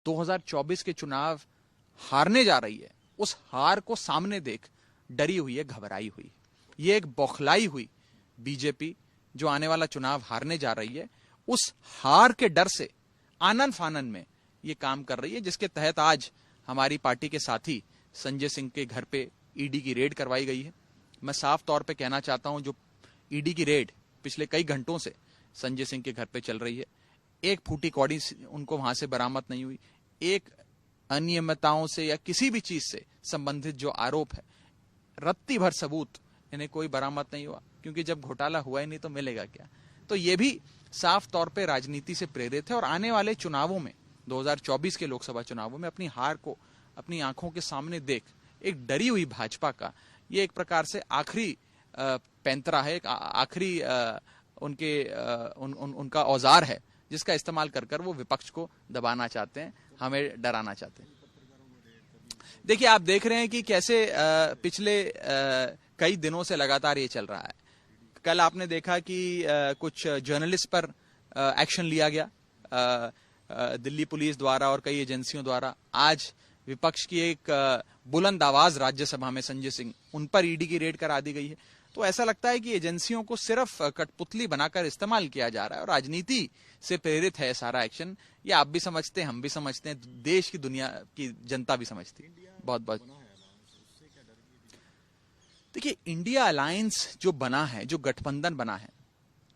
2024 के चुनाव हारने जा रही है, उस हार को सामने देख डरी हुई है, घबराई हुई। ये एक बौखलाई हुई बीजेपी जो आने वाला चुनाव हारने जा रही है, उस हार के डर से आनन फानन में ये काम कर रही है, जिसके तहत आज हमारी पार्टी के साथी संजय सिंह के घर पे ईडी की रेड करवाई गई है। मैं साफ तौर पे कहना चाहता हूं, जो ईडी की रेड पिछले कई घंटों से संजय सिंह के घर पे चल रही है, एक फूटी कौड़ी उनको वहां से बरामद नहीं हुई। एक अनियमितताओं से या किसी भी चीज से संबंधित जो आरोप है, रत्ती भर सबूत इन्हें कोई बरामद नहीं हुआ, क्योंकि जब घोटाला हुआ ही नहीं तो मिलेगा क्या। तो ये भी साफ तौर पे राजनीति से प्रेरित है और आने वाले चुनावों में, 2024 के लोकसभा चुनावों में, अपनी हार को अपनी आंखों के सामने देख एक डरी हुई भाजपा का ये एक प्रकार से आखिरी पैंतरा है, एक आखिरी उनका औजार है, जिसका इस्तेमाल कर कर वो विपक्ष को दबाना चाहते हैं, हमें डराना चाहते हैं। देखिए, आप देख रहे हैं कि कैसे पिछले कई दिनों से लगातार ये चल रहा है। कल आपने देखा कि कुछ जर्नलिस्ट पर एक्शन लिया गया दिल्ली पुलिस द्वारा और कई एजेंसियों द्वारा। आज विपक्ष की एक बुलंद आवाज राज्यसभा में संजय सिंह, उन पर ईडी की रेड करा दी गई है। तो ऐसा लगता है कि एजेंसियों को सिर्फ कठपुतली बनाकर इस्तेमाल किया जा रहा है और राजनीति से प्रेरित है सारा एक्शन। ये आप भी समझते हैं, हम भी समझते हैं, देश की दुनिया की जनता भी समझती है। बहुत बहुत देखिए, इंडिया अलायंस जो बना है, जो गठबंधन बना है,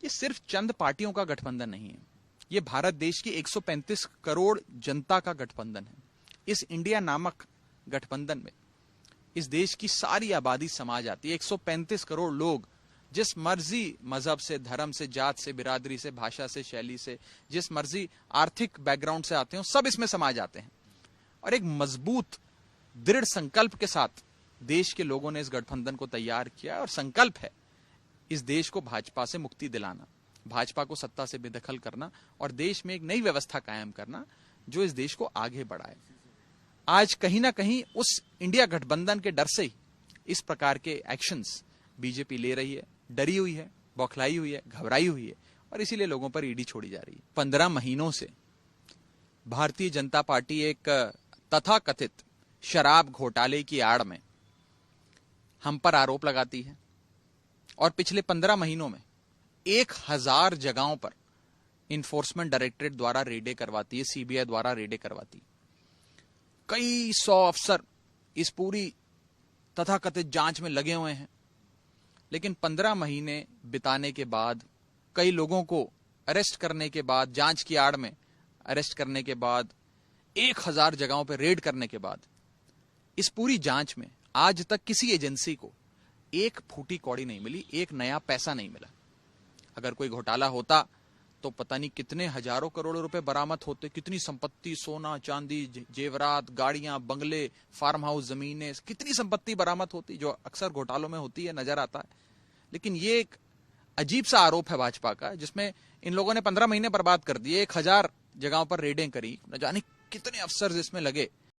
ये सिर्फ चंद पार्टियों का गठबंधन नहीं है। ये भारत देश की 135 करोड़ जनता का गठबंधन है। इस इंडिया नामक गठबंधन में इस देश की सारी आबादी समाज आती है। 135 करोड़ लोग जिस मर्जी मजहब से, धर्म से, जात से, बिरादरी से, भाषा से, शैली से, जिस मर्जी आर्थिक बैकग्राउंड से आते हो, सब इसमें समाज आते हैं। और एक मजबूत दृढ़ संकल्प के साथ देश के लोगों ने इस गठबंधन को तैयार किया और संकल्प है इस देश को भाजपा से मुक्ति दिलाना, भाजपा को सत्ता से बेदखल करना और देश में एक नई व्यवस्था कायम करना जो इस देश को आगे बढ़ाए। आज कहीं ना कहीं उस इंडिया गठबंधन के डर से ही इस प्रकार के एक्शंस बीजेपी ले रही है, डरी हुई है, बौखलाई हुई है, घबराई हुई है और इसीलिए लोगों पर ईडी छोड़ी जा रही है। 15 महीनों से भारतीय जनता पार्टी एक तथाकथित शराब घोटाले की आड़ में हम पर आरोप लगाती है और पिछले 15 महीनों में 1000 जगहों पर इन्फोर्समेंट डायरेक्टरेट द्वारा रेडें करवाती है, सीबीआई द्वारा रेडें करवाती है। कई 100 अफसर इस पूरी तथाकथित जांच में लगे हुए हैं, लेकिन 15 महीने बिताने के बाद, कई लोगों को अरेस्ट करने के बाद, जांच की आड़ में अरेस्ट करने के बाद, 1000 जगहों पर रेड करने के बाद, इस पूरी जांच में आज तक किसी एजेंसी को एक फूटी कौड़ी नहीं मिली, एक नया पैसा नहीं मिला। अगर कोई घोटाला होता तो पता नहीं कितने हजारों करोड़ रुपए बरामद होते, कितनी संपत्ति, सोना चांदी, जेवरात, गाड़ियां, बंगले, फार्म हाउस, जमीनें, कितनी संपत्ति बरामद होती जो अक्सर घोटालों में होती है, नजर आता है। लेकिन ये एक अजीब सा आरोप है भाजपा का, जिसमें इन लोगों ने 15 महीने बर्बाद कर दिए, 1000 जगहों पर रेडें करी, न जाने कितने अफसर इसमें लगे